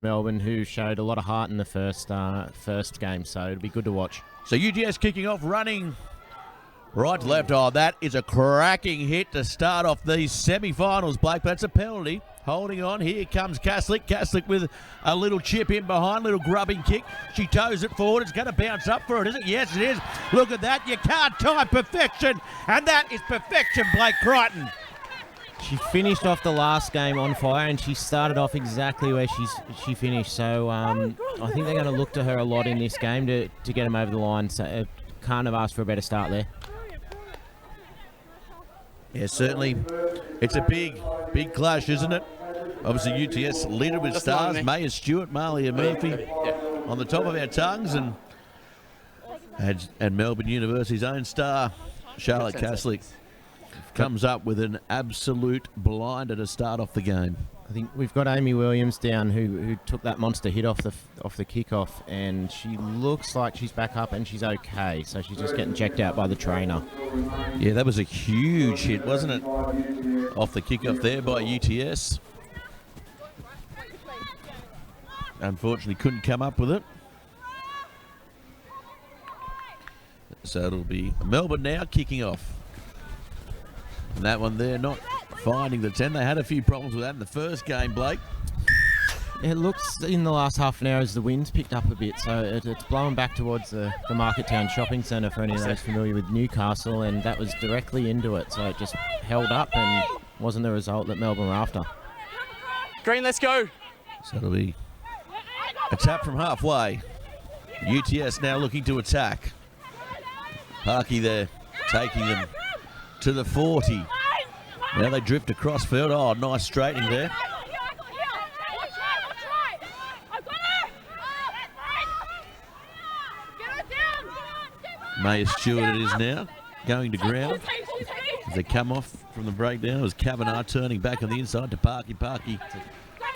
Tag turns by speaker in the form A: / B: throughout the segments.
A: Melbourne, who showed a lot of heart in the first game, so it'll be good to watch.
B: So UTS kicking off, running right to left. Oh, that is a cracking hit to start off these semi-finals, Blake. That's a penalty. Holding on. Here comes Kaslik. Kaslik with a little chip in behind, little grubbing kick. She toes it forward. It's going to bounce up for it, is it? Yes, it is. Look at that. You can't time perfection. And that is perfection, Blake Crichton.
A: She finished off the last game on fire, and she started off exactly where she finished. So I think they're going to look to her a lot in this game to get them over the line. So can't have asked for a better start there.
B: Yeah, certainly. It's a big clash, isn't it? Obviously, UTS littered with stars. Maya Stewart, Malia Murphy on the top of our tongues, and Melbourne University's own star, Charlotte Kaslik, comes up with an absolute blinder to start off the game.
A: I think we've got Amy Williams down who took that monster hit off the kickoff, and she looks like she's back up and she's okay. So she's just getting checked out by the trainer.
B: Yeah, that was a huge hit, wasn't it? Off the kickoff there by UTS. Unfortunately, couldn't come up with it. So it'll be Melbourne now kicking off. And that one there not finding the 10. They had a few problems with that in the first game, Blake.
A: It looks in the last half an hour as the wind's picked up a bit, so it's blowing back towards the Market Town Shopping Centre for any of those familiar with Newcastle, and that was directly into it, so it just held up and wasn't the result that Melbourne were after.
C: Green, let's go.
B: So it'll be a tap from halfway. UTS now looking to attack. Parky there taking them to the 40. Now they drift across field. Oh, nice straightening there. Maya Stewart it is now, going to ground. As they come off from the breakdown, it was Kavanagh turning back on the inside to Parky. Parky.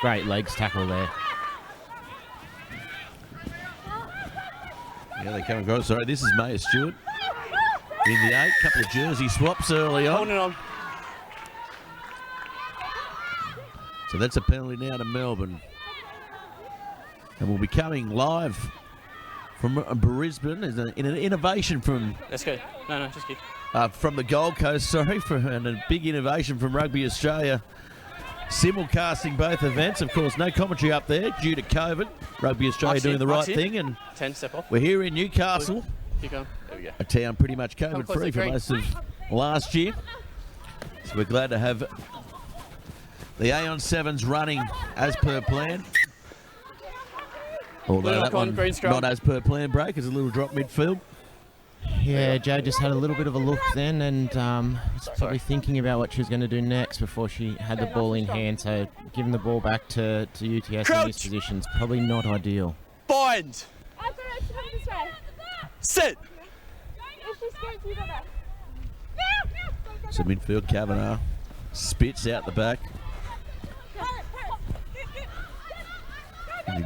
A: Great legs tackle there.
B: Yeah, they come across. Sorry, this is Maya Stewart in the 8. Couple of jersey swaps early on.
C: On.
B: So that's a penalty now to Melbourne. And we'll be coming live from Brisbane. There's an innovation from...
C: Let's go. No, just keep.
B: From the Gold Coast, and a big innovation from Rugby Australia. Simulcasting both events. Of course, no commentary up there due to COVID. Rugby Australia doing the right thing. And
C: 10, step off.
B: We're here in Newcastle.
C: Keep going. There we go.
B: A town pretty much COVID-free for most of last year. So we're glad to have the Aeon 7s running as per plan. Although that one not as per plan, break. It's a little drop midfield.
A: Yeah, Joe just had a little bit of a look then and was probably thinking about what she was going to do next before she had the ball in hand. So giving the ball back to UTS in this position is probably not ideal.
C: Bind. Sit.
B: So midfield, Kavanagh spits out the back.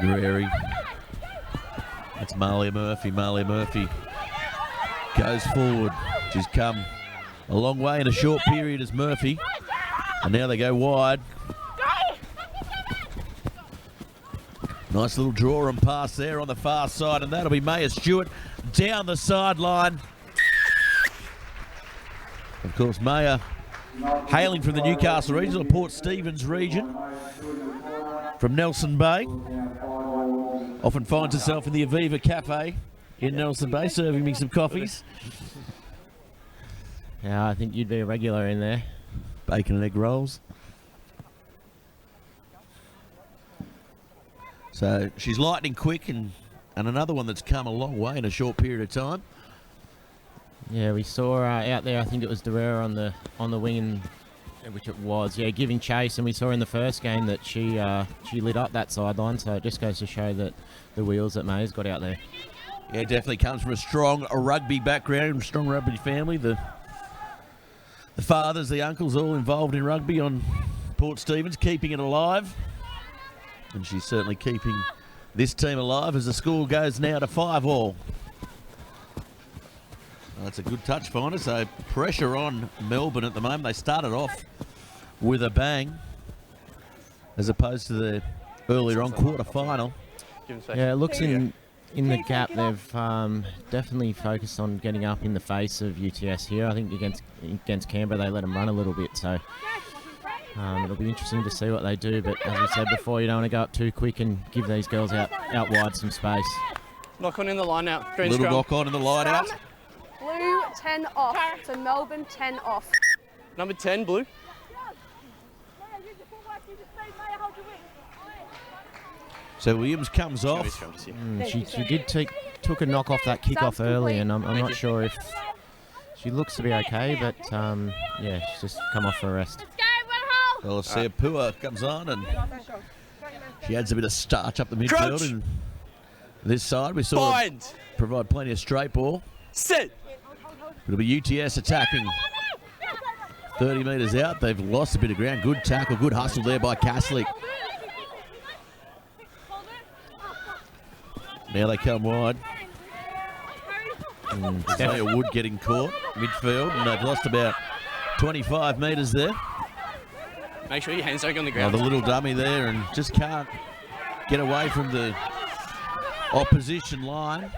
B: Grary. That's Malia Murphy. Malia Murphy goes forward. She's come a long way in a short period as Murphy. And now they go wide. Nice little draw and pass there on the far side. And that'll be Maya Stewart down the sideline. Of course, Maya hailing from the Newcastle region or Port Stephens region. From Nelson Bay. Often finds herself in the Aviva Cafe in Nelson Bay, serving me some coffees.
A: Yeah, I think you'd be a regular in there.
B: Bacon and egg rolls. So she's lightning quick and another one that's come a long way in a short period of time.
A: Yeah, we saw out there, I think it was Derrera on the wing, which it was, yeah, giving chase, and we saw in the first game that she lit up that sideline, so it just goes to show that the wheels that May's got out there.
B: Yeah, definitely comes from a strong rugby background, strong rugby family. The fathers, the uncles, all involved in rugby on Port Stephens, keeping it alive. And she's certainly keeping this team alive as the score goes now to 5-all. That's a good touch finder, so pressure on Melbourne at the moment. They started off with a bang as opposed to the earlier on, quarter-final.
C: Give him a second.
A: Yeah, it looks in the gap they've definitely focused on getting up in the face of UTS here. I think against Canberra they let them run a little bit, so it'll be interesting to see what they do. But as we said before, you don't want to go up too quick and give these girls out wide some space.
C: Knock on in the line out. Green
B: Little
C: scrum.
B: knock on in the line out.
D: Blue 10 off. So Melbourne 10 off.
C: Number 10, blue.
B: So Williams comes
C: Show me
B: off.
C: scrum to see.
A: She did took a knock off that kick off early, and I'm not sure if she looks to be okay, but yeah, she's just come off for a rest.
B: Well, Pua comes on and she adds a bit of starch up the midfield.
C: Crouch.
B: And this side we saw her
C: Bind.
B: provide plenty of straight ball.
C: Sit.
B: It'll be UTS attacking 30 metres out. They've lost a bit of ground. Good tackle, good hustle there by Kaslik. Now they come wide. Isaiah Wood getting caught midfield, and they've lost about 25 metres there.
C: Make sure your hands don't go on the
B: Oh,
C: ground.
B: the little dummy there, and just can't get away from the opposition line.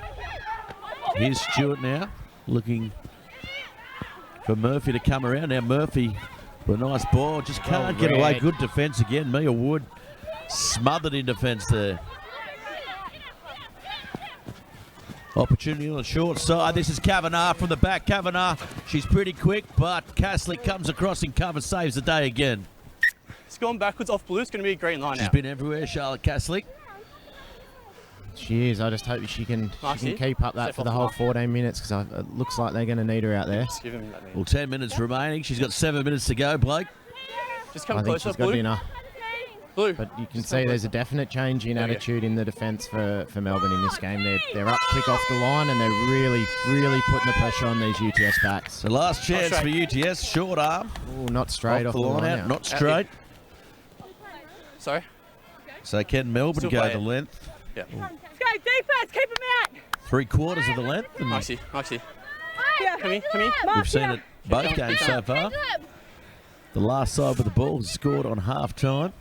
B: Here's Stewart now, looking for Murphy to come around. Now Murphy with a nice ball, just can't get away. Good defence again. Mia Wood smothered in defence there. Opportunity on the short side. This is Kavanagh from the back. Kavanagh, she's pretty quick, but Kaslik comes across in cover, saves the day again.
C: It's gone backwards off blue. It's going to be a green line
B: She's
C: out.
B: been everywhere, Charlotte Kaslik.
A: She is. I just hope she can
C: Marcy,
A: keep up that
C: step
A: for
C: off
A: the
C: the
A: whole
C: mark.
A: 14 minutes, because it looks like they're going to need her out there.
C: Just give him that knee.
B: Well, 10 minutes remaining. She's got 7 minutes to go, Blake.
C: Just
A: I
C: come
A: think
C: closer,
A: she's got to be
C: blue.
A: enough.
C: Blue.
A: But you can
C: Just
A: see
C: come
A: there's a
C: closer.
A: definite change in
C: There we go.
A: attitude in the defence for Melbourne in this game. They're up quick off the line, and they're really putting the pressure on these UTS backs.
B: The last chance for
C: straight.
B: UTS, short arm.
A: Oh, not straight off
B: the line out,
A: out.
B: not straight.
C: Sorry.
B: So can Melbourne
C: Still
B: go
C: play
B: the
C: it.
B: length?
C: Yeah.
D: Let's go defense, keep him out.
B: 3/4 of the length. And
C: Maxie. Come here.
B: we've seen it both games so far. The last side with the ball has scored on half-time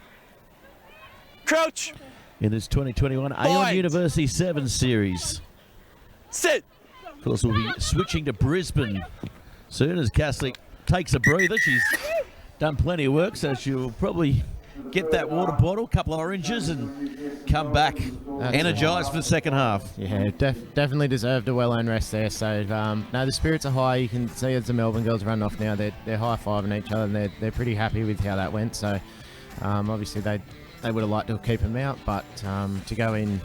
C: Crouch.
B: in this 2021 Aon
C: Bind.
B: University 7 series.
C: Sit.
B: Of course, we'll be switching to Brisbane soon as Kaslik takes a breather. She's done plenty of work, so she'll probably get that water bottle, a couple of oranges, and come back energised for the second half.
A: Yeah, definitely deserved a well-earned rest there. So, no, the spirits are high. You can see as the Melbourne girls run off now, they're high-fiving each other, and they're pretty happy with how that went. So, obviously they would have liked to keep them out, but to go in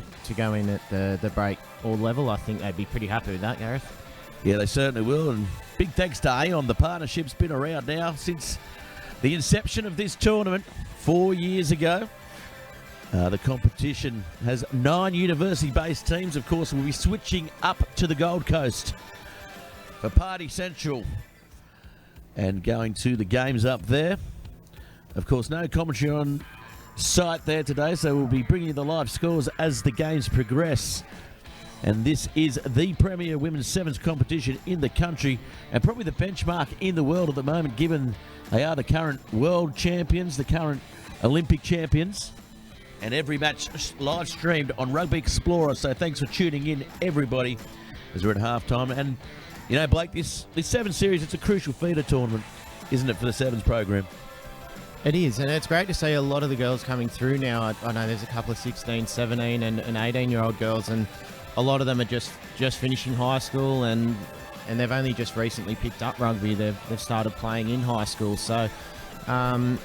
A: at the break all level, I think they'd be pretty happy with that, Gareth.
B: Yeah, they certainly will. And big thanks to Aon. The partnership's been around now since the inception of this tournament 4 years ago. The competition has 9 university-based teams. Of course, we'll be switching up to the Gold Coast for Party Central and going to the games up there. Of course, no commentary on site there today, so we'll be bringing you the live scores as the games progress. And this is the premier women's sevens competition in the country, and probably the benchmark in the world at the moment, given they are the current world champions, the current Olympic champions, and every match live streamed on Rugby Explorer. So thanks for tuning in, everybody, as we're at halftime. And you know, Blake, this 7 series, it's a crucial feeder tournament, isn't it, for the sevens program?
A: It is, and it's great to see a lot of the girls coming through now. I know there's a couple of 16, 17 and 18-year-old girls, and a lot of them are just finishing high school, and they've only just recently picked up rugby. They've started playing in high school. So, and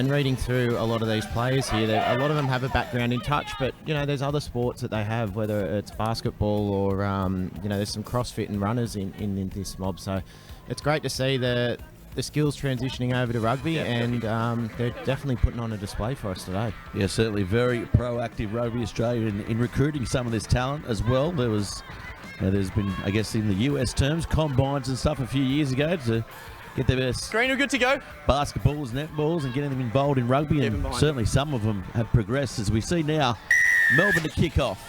A: reading through a lot of these players here, a lot of them have a background in touch, but you know, there's other sports that they have, whether it's basketball or you know, there's some CrossFit and runners in this mob. So, it's great to see the skills transitioning over to rugby, and they're definitely putting on a display for us today.
B: Yeah, certainly very proactive Rugby Australia in recruiting some of this talent as well. There's been, I guess, in the US terms, combines and stuff a few years ago to get their best
C: Green, we're good to go.
B: basketballs, netballs, and getting them involved in rugby.
C: Keep them
B: And
C: behind
B: certainly some of them have progressed, as we see now. Melbourne to kick off.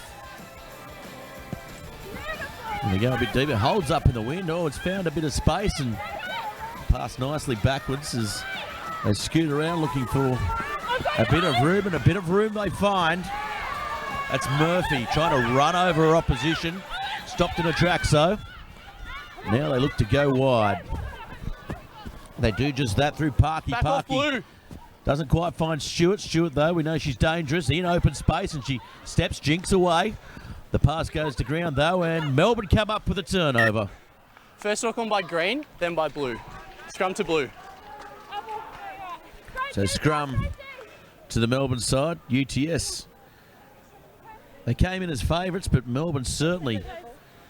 B: And they go a bit deeper. Holds up in the wind. Oh, it's found a bit of space and passed nicely backwards as they scoot around looking for A bit of room and a bit of room they find. That's Murphy trying to run over her opposition. Stopped in her tracks though. Now they look to go wide. They do just that through Parky.
C: Back off,
B: Parky
C: Blue.
B: doesn't quite find Stewart. Stewart though, we know she's dangerous in open space and she steps Jinx away. The pass goes to ground though and Melbourne come up with a turnover.
C: First knock on by Green, then by Blue. Scrum to Blue.
B: So scrum to the Melbourne side, UTS. They came in as favourites, but Melbourne certainly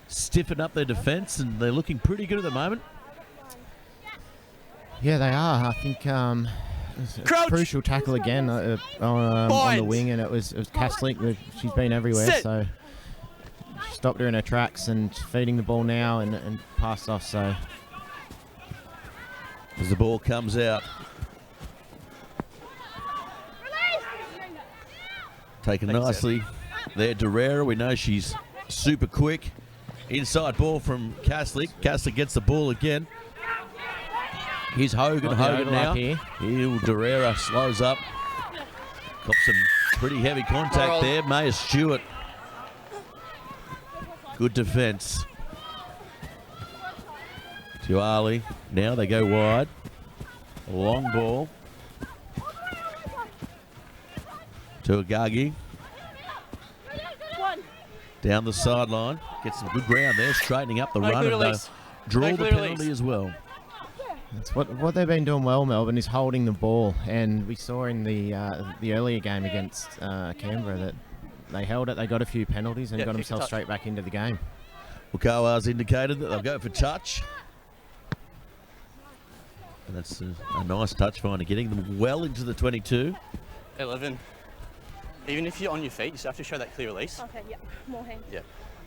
B: stiffened up their defence and they're looking pretty good at the moment.
A: Yeah, they are. I think it was a
C: Crouch.
A: crucial tackle again on the
C: Bind.
A: wing, and it was Kaslik. She's been everywhere,
C: Sit.
A: so she stopped her in her tracks and feeding the ball now and passed off. So
B: As the ball comes out. Taken
C: Thanks,
B: nicely there, Derrera. We know she's super quick. Inside ball from Kaslik. Kaslik gets the ball again. Here's Hogan.
A: Got the
B: Hogan
A: overlap
B: now.
A: here.
B: Here, Derrera slows up. Got some pretty heavy contact
C: Roll.
B: there. Maya Stewart. Good defence. To Ali. Now they go wide. A long ball. To Agagi. Down the sideline. Gets some good ground there. Straightening up the
C: No
B: run
C: clear
B: and
C: release.
B: draw
C: No
B: the
C: clear
B: penalty
C: release.
B: as well.
A: that's what they've been doing well. Melbourne is holding the ball, and we saw in the earlier game against Canberra that they held it. They got a few penalties and
C: Yeah,
A: got
C: kick a
A: themselves
C: touch.
A: straight back into the game.
B: Okawa's indicated that they'll go for touch. And that's a nice touch finder, getting them well into the 22.
C: 11. Even if you're on your feet, you still have to show that clear release.
D: Okay, yeah, more hands.
C: Yeah.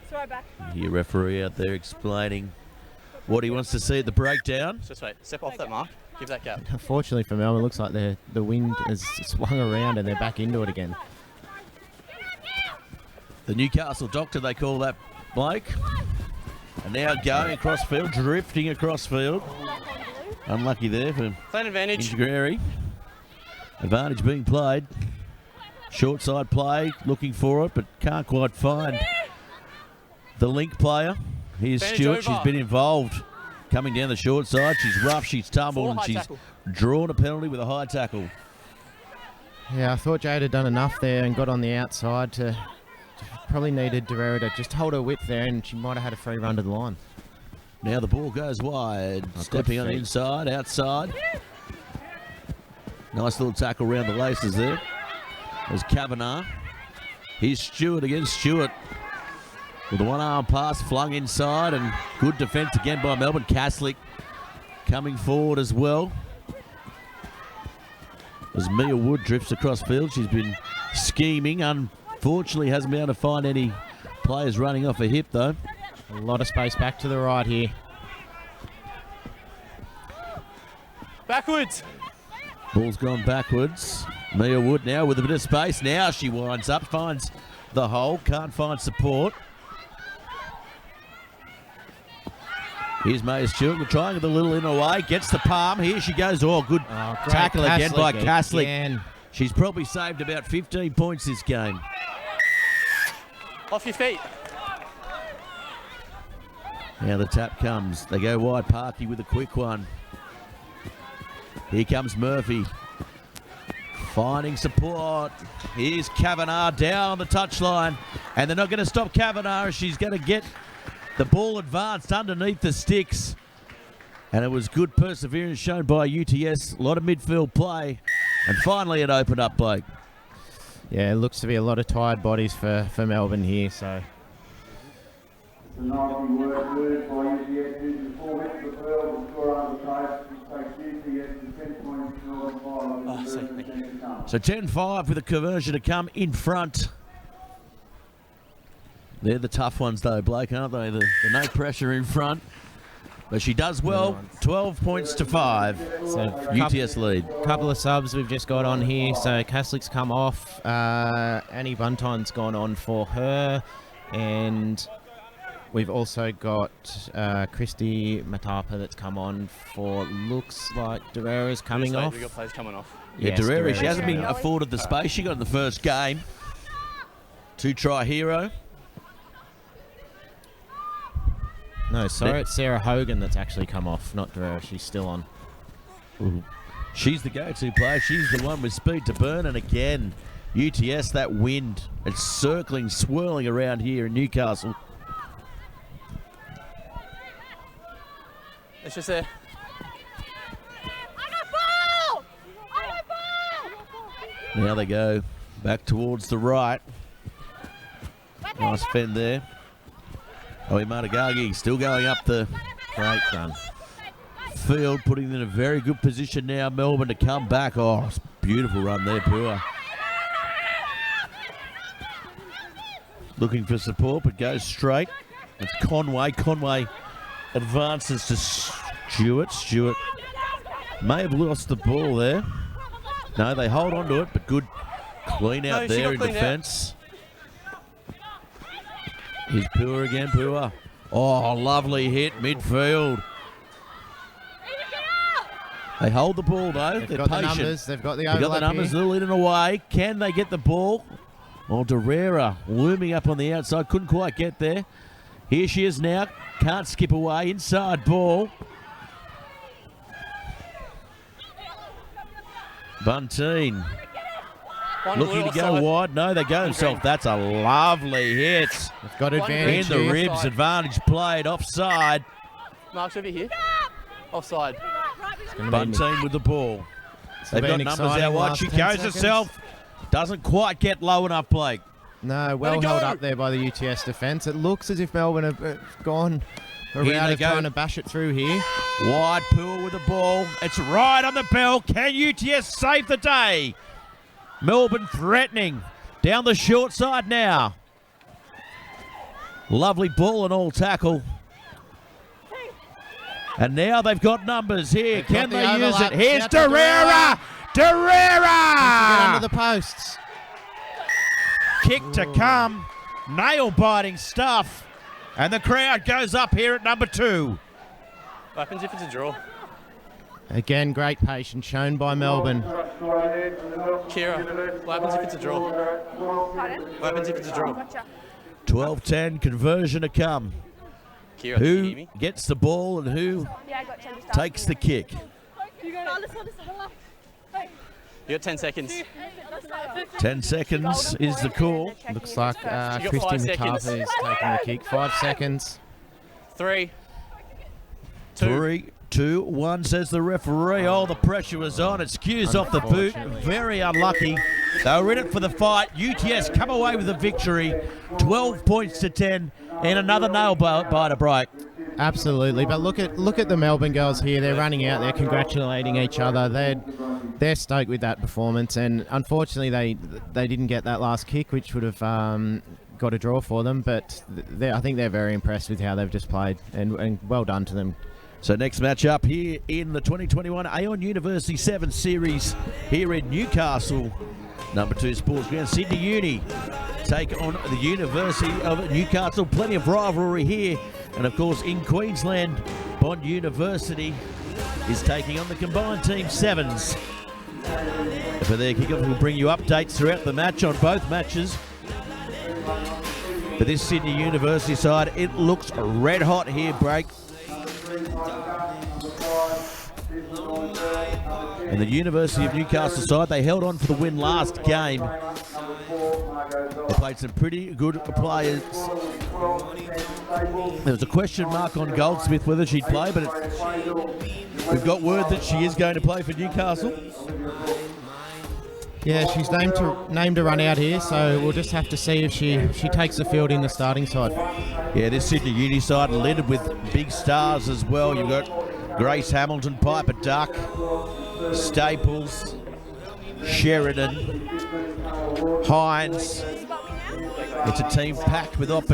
D: Throw back.
B: You hear referee out there explaining what he wants to see at the breakdown.
C: Just wait. Step off that mark. Give that gap.
A: Unfortunately for Melbourne, it looks like the wind has swung around and they're back into it again.
B: The Newcastle doctor, they call that Blake. And now going across field, drifting across field. Unlucky there for
C: Plan advantage.
B: Injiguri. Advantage being played. Short side play, looking for it, but can't quite find the link player. Here's
C: Advantage
B: Stewart.
C: over.
B: She's been involved. Coming down the short side. She's rough, she's tumbled,
C: Full
B: and
C: high
B: she's
C: tackle.
B: drawn a penalty with a high tackle.
A: Yeah, I thought Jade had done enough there and got on the outside to probably needed Derrera to just hold her width there, and she might have had a free run to the line.
B: Now the ball goes wide.
A: Oh,
B: Stepping
A: good
B: on the
A: feet.
B: inside, outside. Nice little tackle around the laces there. There's Kavanagh. Here's Stewart against Stewart. With a one-arm pass flung inside, and good defence again by Melbourne. Kaslik coming forward as well. As Mia Wood drifts across field, she's been scheming. Unfortunately, hasn't been able to find any players running off a hip though.
A: A lot of space back to the right here.
C: Backwards.
B: Ball's gone backwards. Mia Wood now with a bit of space. Now she winds up, finds the hole, can't find support. Here's Maya Stewart trying with a little in away, gets the palm. Here she goes. Oh, good
A: Oh, great
B: tackle again by
A: Kaslik
B: Kaslik.
A: again.
B: She's probably saved about 15 points this game.
C: Off your feet.
B: Now the tap comes. They go wide. Parky with a quick one. Here comes Murphy. Finding support. Here's Kavanagh down the touchline. And they're not going to stop Kavanagh. She's going to get the ball advanced underneath the sticks. And it was good perseverance shown by UTS. A lot of midfield play. And finally it opened up, Blake.
A: Yeah, it looks to be a lot of tired bodies for Melbourne here. So
E: The nicely worked move by UTS using 4 hits of the field, the score on the side, which takes UTS to 10 points, Melbourne 5,
C: Oh,
E: and
C: sick,
E: the
C: thank you.
E: to come.
B: So 10-5 with a conversion to come in front. They're the tough ones though, Blake, aren't they? The no pressure in front. But she does well. 12 points to 5.
A: So
B: UTS lead.
A: couple of subs we've just got on here. So Kaslik's come off. Annie Buntine's gone on for her. And we've also got Christy Matapa that's come on for, looks like Derrera's coming
C: Just wait,
A: off.
C: We got players coming off.
B: Yeah,
A: Yes,
B: Derrera, she
A: Derrera's
B: hasn't been
A: great.
B: afforded the space she got in the first game. 2-try hero.
A: No, sorry, it's Sarah Hogan that's actually come off, not Derrera. She's still on.
B: She's the go-to player. She's the one with speed to burn. And again, UTS, that wind. It's circling, swirling around here in Newcastle.
C: It's just there.
B: Now they go back towards the right. Nice fend there. Matagagi still going up the
A: Great run.
B: field, putting them in a very good position now. Melbourne to come back. Oh, it's a beautiful run there, Pua. Looking for support, but goes straight. It's Conway. Conway advances to Stewart. Stewart may have lost the ball there. No, they hold on to it, but good clean out
C: No, she
B: there
C: got
B: in
C: cleaned out.
B: defence. Here's Pua again, Pua. Oh, lovely hit midfield. They hold the ball though.
A: They've
B: They're
A: got the
B: patient.
A: numbers. They've got the
B: They've
A: overlap
B: got the numbers,
A: here.
B: little in and away. Can they get the ball? Oh, Derrera looming up on the outside. Couldn't quite get there. Here she is now. Can't skip away. Inside ball. Bunteen
C: One
B: looking
C: blue
B: to go
C: offside.
B: wide. No, they go themselves. That's a lovely hit.
A: They've got
C: One
B: In
A: advantage
B: the
A: here.
B: ribs, advantage played. Offside.
C: Mark's over here. Offside.
A: It's gonna be an-
B: Bunteen with the ball.
A: it's
B: They've
A: been
B: got numbers
A: exciting
B: out wide.
A: last
B: She
A: 10
B: goes
A: seconds.
B: herself. Doesn't quite get low enough, Blake.
A: No, well
C: it
A: held
C: go.
A: up there by the UTS defence. It looks as if Melbourne have gone a
B: Here
A: route
B: they
A: of
B: go.
A: trying to bash it through here.
B: Wide Pool with the ball. It's right on the bell. Can UTS save the day? Melbourne threatening. Down the short side now. Lovely ball and all tackle. And now they've got numbers here.
A: They've
B: Can
A: got the
B: they use
A: overlap.
B: it? Here's
A: Out to
B: Derrera.
A: Get
B: Derrera!
A: under the posts.
B: Kick to come. Nail-biting stuff. And the crowd goes up here at number 2.
C: What happens if it's a draw?
A: Again, great patience shown by Melbourne.
C: Kira, what happens if it's a draw?
D: Pardon?
C: What happens if it's a draw?
D: Gotcha.
B: 12-10 conversion to come.
C: Kira, can you hear
B: Who
C: me?
B: gets the ball and who
D: Yeah, I got 10 to start.
B: takes the kick?
C: You got 10 seconds.
B: 10 seconds is the call.
A: Looks like
C: You got
A: Christy
C: 5 seconds.
A: McCarthy is taking the kick. 5 seconds.
C: 3, 2.
B: 3, 2, 1 says the referee. Oh, the pressure was on. It's cues off the boot. Very unlucky. They were in it for the fight. UTS come away with a victory. 12 points to 10 and another nail biter break.
A: Absolutely, but look at the Melbourne girls here. They're running out. They're congratulating each other. They're stoked with that performance, and unfortunately they didn't get that last kick, which would have got a draw for them. But I think they're very impressed with how they've just played, and well done to them.
B: So next match up here in the 2021 Aon University 7 Series here in Newcastle. Number 2 Sports Ground, Sydney Uni take on the University of Newcastle. Plenty of rivalry here. And of course in Queensland, Bond University is taking on the combined team 7s. For their kickoff, we'll bring you updates throughout the match on both matches. For this Sydney University side, it looks red hot here, Break. And the University of Newcastle side, they held on for the win last game. They played some pretty good players. There was a question mark on Goldsmith whether she'd play, but we've got word that she is going to play for Newcastle.
A: Yeah, she's named to run out here, so we'll just have to see if she takes the field in the starting side.
B: Yeah, this Sydney Uni side littered with big stars as well. You've got Grace Hamilton, Piper Duck, Staples, Sheridan, Hines. It's a team packed with opportunity.